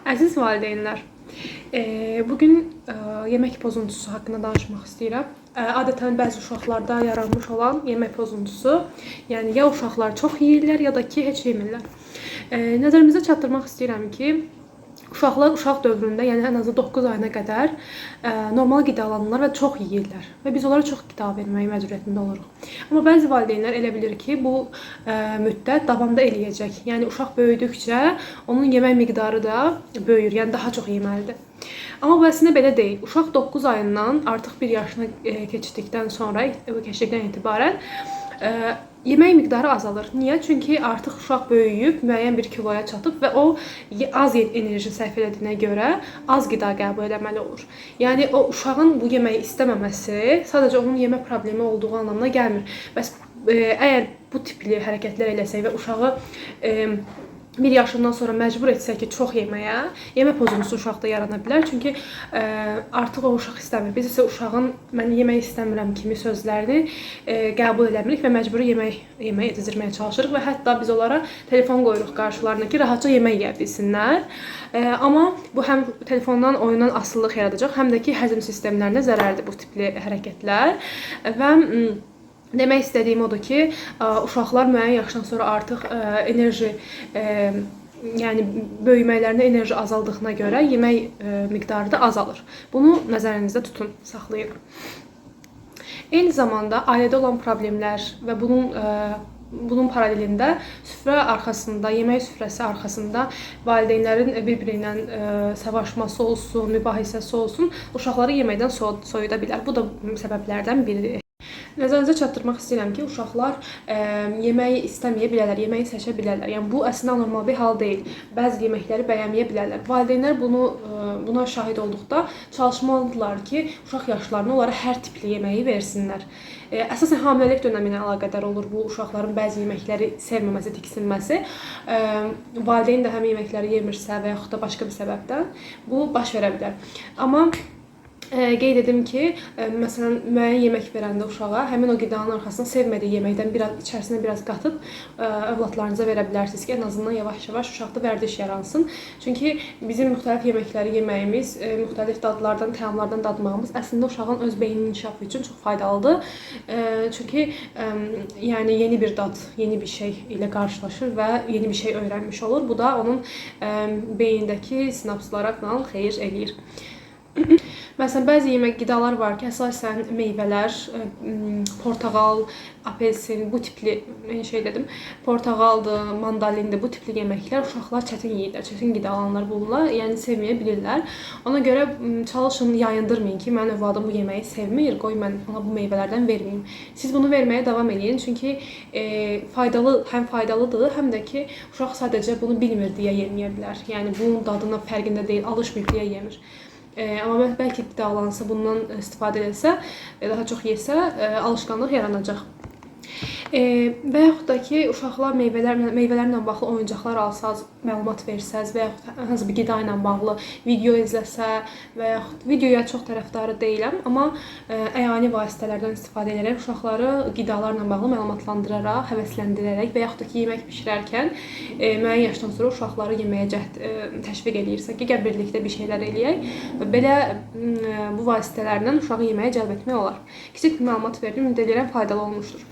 Əziz valideynlər, bugün yemək pozuntusu haqqında danışmaq istəyirəm. Adətən bəzi uşaqlarda yaranmış olan yemək pozuntusu, yəni ya uşaqlar çox yeyirlər, ya da ki, heç yemirlər. Nəzərimizə çatdırmaq istəyirəm ki, uşaqlar uşaq dövründə, yəni ən azı 9 ayına qədər normal qidalanırlar və çox yeyirlər. Və biz onlara çox qida verməyə məcburiyyətində oluruq. Amma bəzi valideynlər elə bilir ki, bu müddət davamda eləyəcək. Yəni uşaq böyüdükcə onun yemək miqdarı da böyür, yəni daha çox yeməlidir. Amma bu əslində belə deyil. Uşaq 9 ayından artıq 1 yaşına keçdikdən sonra, keçdikdən etibarən yemək miqdarı azalır. Niyə? Çünki artıq uşaq böyüyüb, müəyyən bir kiloya çatıb və o az enerji sərf edildiyinə görə az qida qəbul etməli olur. Yəni o uşağın bu yeməyi istəməməsi sadəcə onun yemək problemi olduğu anlamına gəlmir. Bəs əgər bu tipli hərəkətlər eləsək və uşağı 1 yaşından sonra məcbur etsək ki, çox yeməyə, yemək pozuntusu uşaqda yarana bilər. Çünki artıq o uşaq istəmir. Biz isə uşağın mən yemək istəmirəm kimi sözlərini qəbul eləmirik və məcburi yemək edizdirməyə çalışırıq və hətta biz onlara telefon qoyuruq qarşılarına ki, rahatca yemək yeyə bilsinlər. Amma bu həm telefondan, oyundan asılılıq yaradacaq, həm də ki, həzm sistemlərinə zərərlidir bu tipli hərəkətlər və demək istədiyim odur ki, uşaqlar müəyyən yaşdan sonra artıq enerji, yəni böyüməklərində enerji azaldığına görə yemək miqdarı da azalır. Bunu nəzərinizdə tutun, saxlayın. Eyni zamanda ailədə olan problemlər və bunun paralelində süfrə arxasında, yemək süfrəsi arxasında valideynlərin bir-biri ilə savaşması olsun, mübahisəsi olsun, uşaqları yeməkdən soyuda bilər. Bu da səbəblərdən biridir. Nəzərinizə çatdırmaq istəyirəm ki, uşaqlar yeməyi istəməyə bilərlər, yeməyi seçə bilərlər. Yəni bu əslində normal bir hal deyil. Bəzi yeməkləri bəyənməyə bilərlər. Valideynlər buna şahid olduqda çalışmalıdırlar ki, uşaq yaşlarına onlara hər tipli yeməyi versinlər. Əsasən hamiləlik dönəmi ilə əlaqədar olur bu uşaqların bəzi yeməkləri sevməməsi, tiksinməsi. Valideyn də həm yeməkləri yemirsə və yaxud da başqa bir səbəbdən bu baş verə bilər. Amma qeyd edim ki, məsələn, müəyyən yemək verəndə uşağa həmin o qidanın arxasında sevmədiyi yeməkdən içərisinə biraz qatıb övladlarınıza verə bilərsiniz ki, ən azından yavaş-yavaş uşaqda vərdiş yaransın. Çünki bizim müxtəlif yeməkləri yeməyimiz, müxtəlif dadlardan, təamlardan dadmağımız əslində uşağın öz beyninin inkişafı üçün çox faydalıdır. Çünki yəni yeni bir dad, yeni bir şey ilə qarşılaşır və yeni bir şey öyrənmiş olur. Bu da onun beyindəki sinapslara falan xeyir eləyir. Məsələn, bəzi yemək qidalar var ki, əsasən meyvələr, portağal, apelsin, bu tipli şey dedim, portağaldır, mandalindir, bu tipli yeməklər uşaqlar çətin yeyirlər, çətin qidalanırlar bununla, yəni sevməyə bilirlər. Ona görə çalışın, yayındırmayın ki, mən övladım bu yeməyi sevmir, qoy mən ona bu meyvələrdən verməyim. Siz bunu verməyə davam edin, çünki həm faydalıdır, həm də ki, uşaq sadəcə bunu bilmir deyə yeməyə bilər. Yəni bunun dadına fərqində deyil, alışmayıb deyə yemir. Amma bəlkə qidalansa, bundan istifadə edilsə, daha çox yesə, alışqanlıq yaranacaq. Və yaxud da ki, uşaqlar meyvələrlə bağlı oyuncaqlar alsaz, məlumat versəz və yaxud hansı bir qida ilə bağlı video izləsə və yaxud videoya çox tərəfdarı deyiləm, amma əyani vasitələrdən istifadə edərək uşaqları qidalarla bağlı məlumatlandıraraq, həvəsləndirərək və yaxud da ki, yemək bişirərkən müəyyən yaşdan sonra uşaqları yeməyə təşviq edirsə ki, gəl birlikdə bir şeylər eləyək və belə bu vasitələrlə uşağı yeməyə cəlb etmək olar. Kiçik bir məlumat verdim, ümid edirəm faydalı olmuşdur.